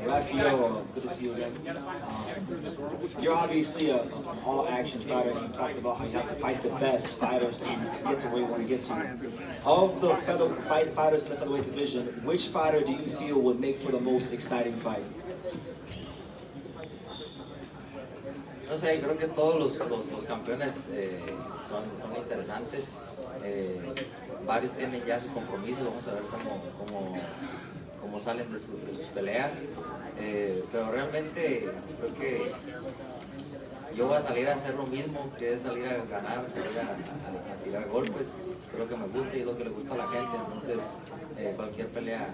Raphael, good to see you again. You're obviously an all-action fighter, and you talked about how you have to fight the best fighters to get to where you want to get to. Of the fighters in the featherweight division, which fighter do you feel would make for the most exciting fight? No sé, creo que todos los campeones son interesantes. Varios tienen ya sus compromisos, vamos a ver cómo salen de sus peleas. Pero realmente creo que yo voy a salir a hacer lo mismo, que es salir a ganar, salir a tirar golpes. Creo que me gusta y es lo que le gusta a la gente, entonces cualquier pelea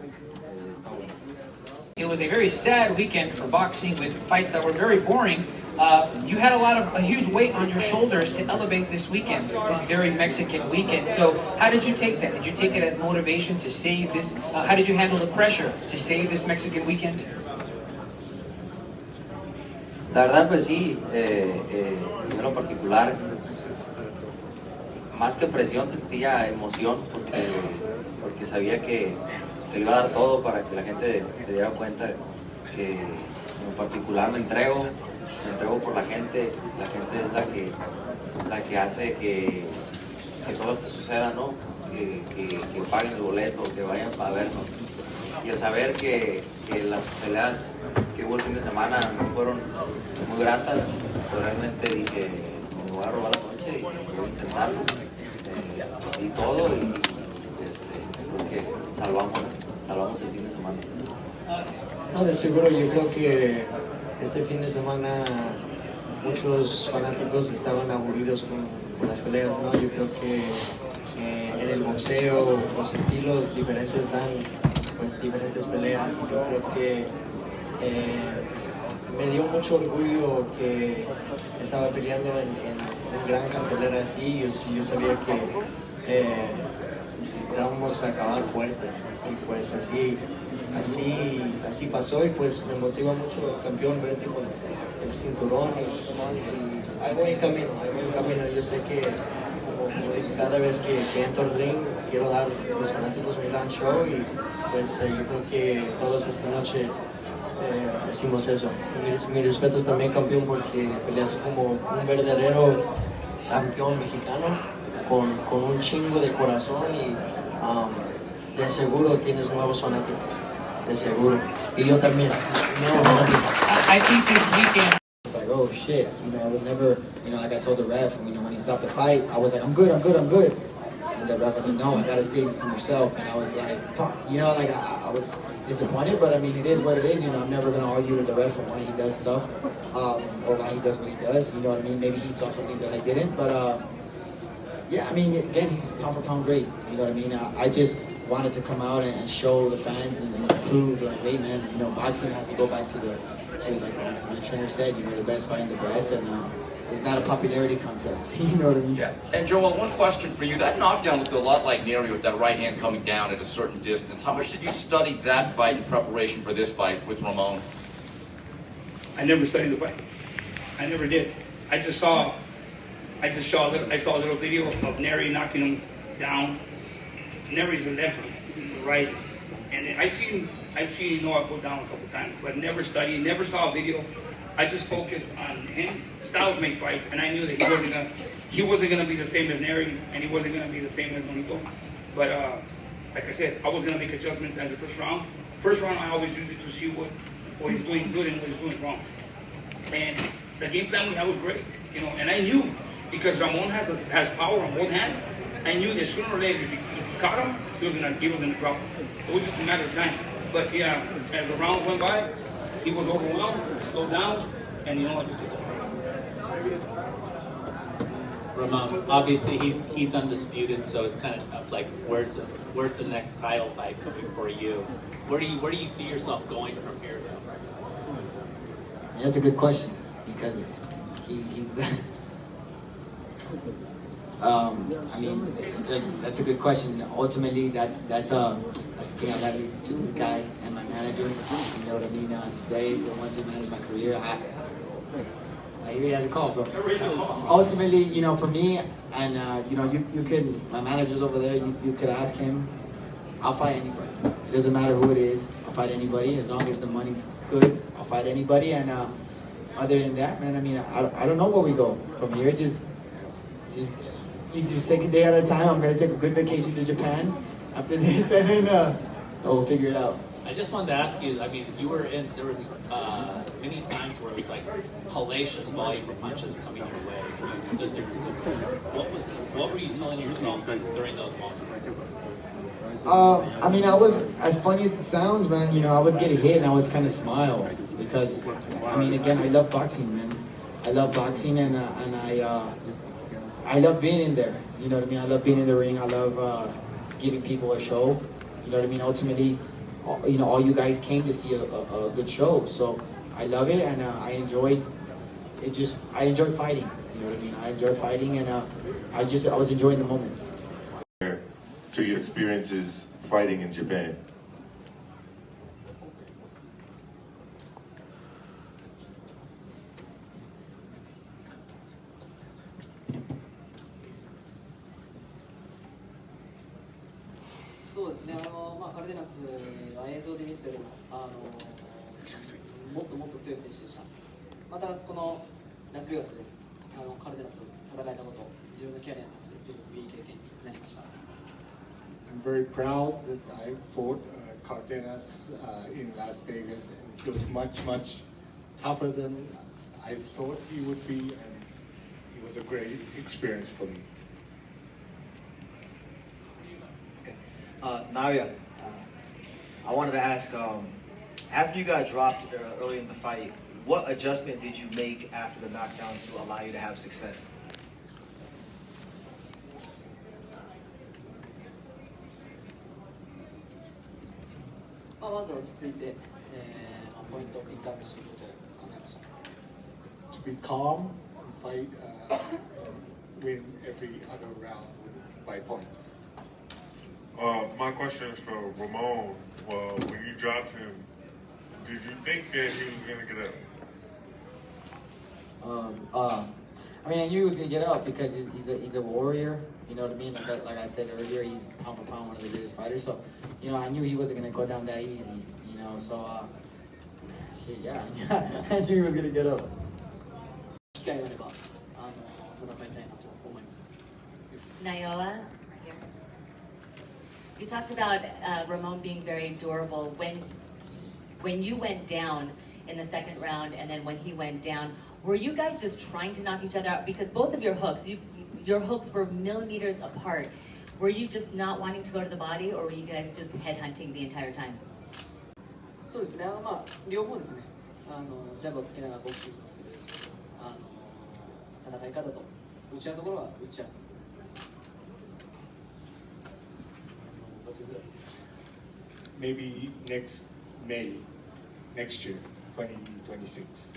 está buena. It was a very sad weekend for boxing with fights that were very boring. You had a huge weight on your shoulders to elevate this weekend, this very Mexican weekend. So how did you take that? Did you take it as motivation to save this? How did you handle the pressure to save this Mexican weekend? La verdad pues sí, yo en lo particular, más que presión sentía emoción porque sabía que le iba a dar todo para que la gente se diera cuenta que en particular me entrego por la gente es la que hace que todo esto suceda, ¿no? Que paguen el boleto, que vayan para vernos. Y el saber que las peleas que hubo el fin de semana no fueron muy gratas, pues realmente dije, me voy a robar la noche y voy a intentarlo. Y todo, y creo que salvamos el fin de semana. No, de seguro yo creo que este fin de semana muchos fanáticos estaban aburridos con las peleas, ¿no? Yo creo que en el boxeo los estilos diferentes dan pues diferentes peleas. Yo creo que me dio mucho orgullo que estaba peleando en gran cartelera así. Yo sabía que necesitábamos acabar fuerte y pues así pasó y pues me motiva mucho el campeón verte con el cinturón y ahí voy en camino. Yo sé que como dije, cada vez que entro al ring quiero dar a los fanáticos un gran show y pues yo creo que todos esta noche decimos eso. Mi respeto es también, campeón, porque peleas como un verdadero campeón mexicano con un chingo de corazón y de seguro tienes nuevos fanáticos, de seguro. Y yo también, nuevos fanáticos. I think this weekend. It's like, oh shit, I was never, like I told the ref, when he stopped the fight, I was like, I'm good. And the ref was like, no, I got a statement from yourself. And I was like, fuck, I was disappointed, but I mean, it is what it is. I'm never going to argue with the ref on why he does stuff, or why he does what he does. You know what I mean? Maybe he saw something that I didn't, but yeah, I mean, again, he's pound for pound great. You know what I mean? I just wanted to come out and show the fans and prove, like, hey man, boxing has to go back to like my trainer said, the best fighting the best, and it's not a popularity contest. You know what I mean? Yeah. And Joel, one question for you. That knockdown looked a lot like Inoue with that right hand coming down at a certain distance. How much did you study that fight in preparation for this fight with Ramon? I never studied the fight. I never did. I saw a little video of Neri knocking him down. Neri's a left, right, and I've seen Inoue go down a couple times, but never studied, never saw a video. I just focused on him. Styles make fights, and I knew that he wasn't gonna be the same as Neri, and he wasn't gonna be the same as Bonito. But like I said, I was gonna make adjustments as the first round. First round, I always use it to see what he's doing good and what he's doing wrong. And the game plan we had was great, and I knew, because Ramon has power on both hands, I knew that sooner or later, if he caught him, he was gonna drop him. It was just a matter of time. But yeah, as the rounds went by, he was overwhelmed, slowed down, and I just took it. Ramon, obviously he's undisputed, so it's kind of tough. Like, where's the next title fight coming for you? Where do you see yourself going from here, though? That's a good question, because he's the. I mean, that's a good question. Ultimately, that's the thing I got to leave to this guy and my manager. You know what I mean? They, the ones who manage my career. I hear he has a call. So ultimately, for me, and you could, my manager's over there. You could ask him. I'll fight anybody. It doesn't matter who it is. I'll fight anybody as long as the money's good. I'll fight anybody. And other than that, man, I mean, I don't know where we go from here. You just take a day at a time. I'm gonna take a good vacation to Japan after this, and then we'll figure it out. I just wanted to ask you, I mean, you were in, there was many times where it was like hellacious volume of punches coming your way. You stood there. What were you telling yourself during those moments? I mean, I was, as funny as it sounds, man, you know, I would get hit and I would kind of smile because, I mean, again, I love boxing, man. I love boxing and I love being in there. You know what I mean? I love being in the ring. I love giving people a show. You know what I mean? Ultimately, you know, all you guys came to see a good show. So I love it and I enjoy it. I enjoy fighting. You know what I mean? I enjoy fighting and I was enjoying the moment. To your experiences fighting in Japan.カルデナスは映像で見せてるもっともっと強い選手でした。またこのラスベガスでカルデナスと戦えたこと、自分のキャリアの中ですごくいい経験になりました。I'm very proud that I fought Cardenas in Las Vegas, and he was much tougher than I thought he would be, and it was a great experience for me. Naoya, I wanted to ask, after you got dropped early in the fight, what adjustment did you make after the knockdown to allow you to have success? まず落ち着いて、ポイントをピックアップすることを考えました。To be calm and fight, win every other round by points. My question is for Ramon. Well, when you dropped him, did you think that he was gonna get up? I mean, I knew he was gonna get up because he's a warrior. You know what I mean? Like I said earlier, he's pound for pound one of the greatest fighters. So, you know, I knew he wasn't gonna go down that easy. You know, so shit, yeah, I knew he was gonna get up. 機会があれば戦いたいなと思います。Naoya, you talked about Ramon being very durable. When you went down in the second round, and then when he went down, were you guys just trying to knock each other out? Because both of your hooks were millimeters apart. Were you just not wanting to go to the body, or were you guys just headhunting the entire time? そうですね。両方ですね。ジャブをつけながらボクシングをする戦い方と打ち合うところは打ち合う。Maybe next May, next year, 2026.